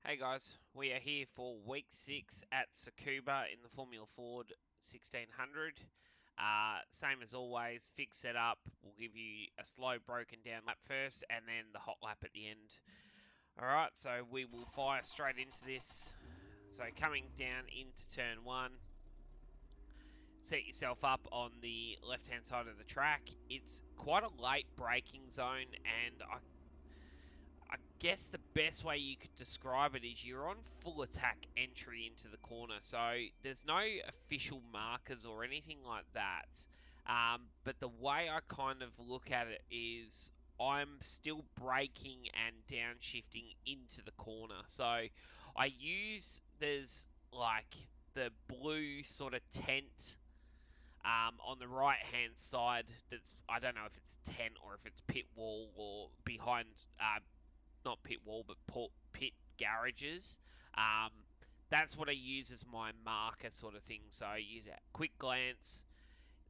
Hey guys, we are here for week 6 at Tsukuba in the Formula Ford 1600. Same as always, fixed setup. We'll give you a slow broken down lap first and then the hot lap at the end. Alright, so we will fire straight into this. So coming down into turn 1, set yourself up on the left hand side of the track. It's quite a late braking zone, and I guess the best way you could describe it is you're on full attack entry into the corner, so there's no official markers or anything like that. But the way I kind of look at it is I'm still braking and downshifting into the corner. So there's like the blue sort of tent on the right hand side. I don't know if it's tent or if it's pit wall or behind not pit wall, but pit garages. Um, that's what I use as my marker sort of thing. So I use a quick glance.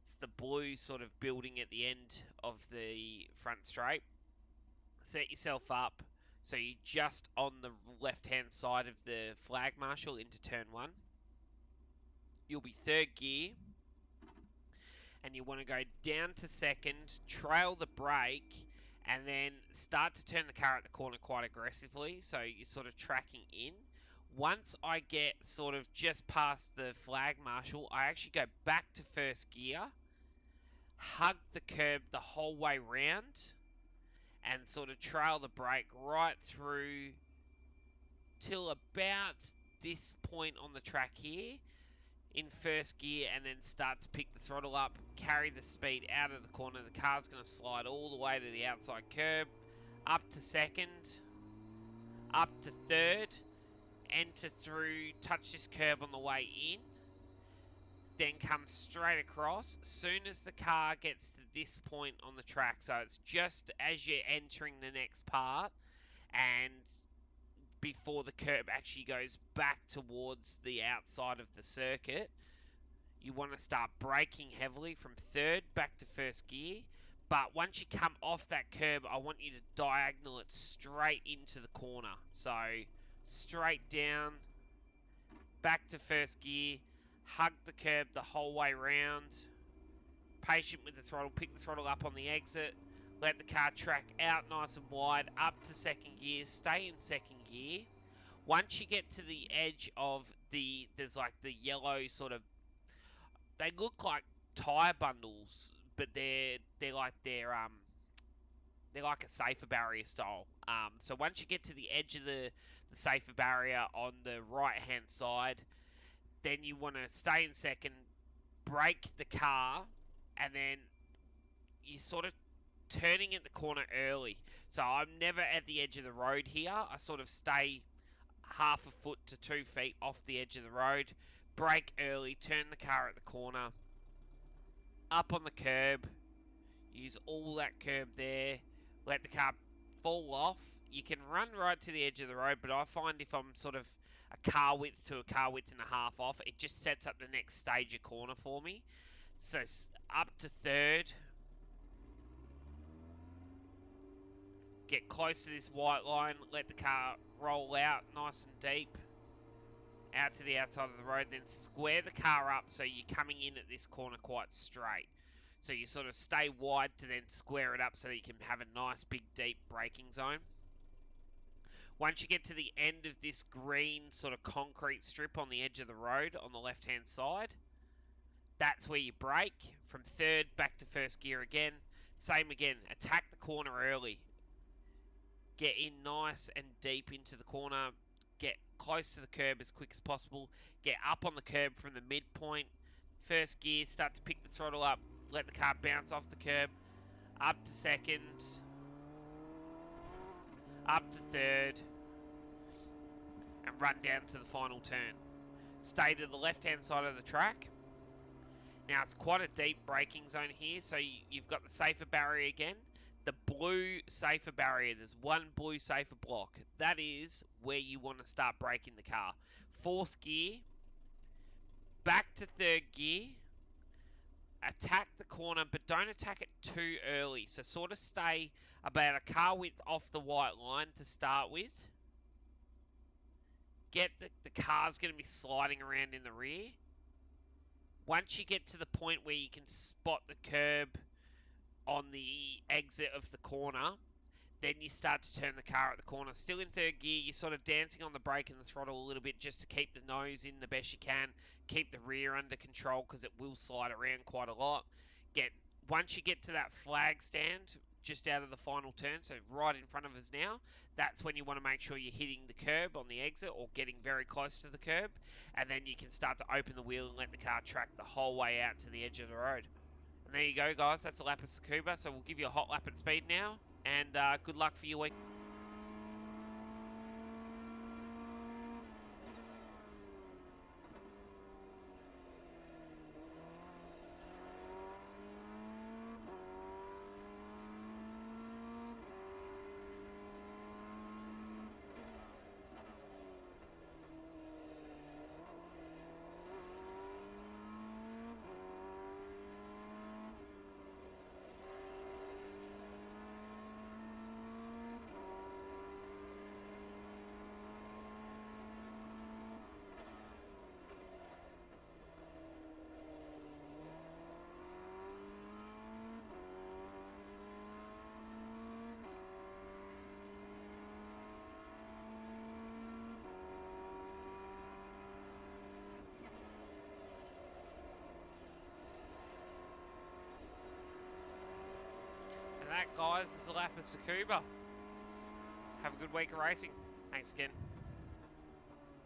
It's the blue sort of building at the end of the front straight. Set yourself up so you're just on the left hand side of the flag marshal into turn 1. You'll be third gear, and you want to go down to second, trail the brake, and then start to turn the car at the corner quite aggressively. So you're sort of tracking in. Once I get sort of just past the flag marshal, I actually go back to first gear, hug the curb the whole way round, and sort of trail the brake right through till about this point on the track here in first gear, and then start to pick the throttle up, carry the speed out of the corner. The car's going to slide all the way to the outside curb, up to second, up to third, enter through, touch this curb on the way in, then come straight across. Soon as the car gets to this point on the track, so it's just as you're entering the next part, and before the curb actually goes back towards the outside of the circuit, you want to start braking heavily from third back to first gear. But once you come off that curb, I want you to diagonal it straight into the corner. So straight down, back to first gear, hug the curb the whole way round, patient with the throttle, pick the throttle up on the exit, let the car track out nice and wide, up to second gear, stay in second gear. Once you get to the edge of there's like the yellow sort of, they look like tire bundles, but they're like a safer barrier style. So once you get to the edge of the safer barrier on the right hand side, then you want to stay in second, brake the car, and then you sort of turning at the corner early. So I'm never at the edge of the road here. I sort of stay half a foot to 2 feet off the edge of the road, brake early, turn the car at the corner, up on the curb, use all that curb there, let the car fall off. You can run right to the edge of the road, but I find if I'm sort of a car width to a car width and a half off, it just sets up the next stage of corner for me. So up to third, get close to this white line, let the car roll out nice and deep, out to the outside of the road, then square the car up so you're coming in at this corner quite straight. So you sort of stay wide to then square it up so that you can have a nice big deep braking zone. Once you get to the end of this green sort of concrete strip on the edge of the road on the left hand side, that's where you brake. From third back to first gear again. Same again, attack the corner early. Get in nice and deep into the corner. Get close to the curb as quick as possible. Get up on the curb from the midpoint. First gear, start to pick the throttle up. Let the car bounce off the curb. Up to second. Up to third. And run down to the final turn. Stay to the left-hand side of the track. Now, it's quite a deep braking zone here, so you've got the safer barrier again. The blue safer barrier, there's one blue safer block. That is where you want to start braking the car. Fourth gear, back to third gear, attack the corner, but don't attack it too early. So sort of stay about a car width off the white line to start with. the car's going to be sliding around in the rear. Once you get to the point where you can spot the curb on the exit of the corner, then you start to turn the car at the corner. Still in third gear, you're sort of dancing on the brake and the throttle a little bit just to keep the nose in the best you can, keep the rear under control because it will slide around quite a lot. Once you get to that flag stand, just out of the final turn, so right in front of us now, that's when you want to make sure you're hitting the curb on the exit or getting very close to the curb, and then you can start to open the wheel and let the car track the whole way out to the edge of the road. And there you go, guys. That's a lap of Tsukuba. So we'll give you a hot lap at speed now. And good luck for your week. And that, guys, is a lap of Tsukuba. Have a good week of racing. Thanks again.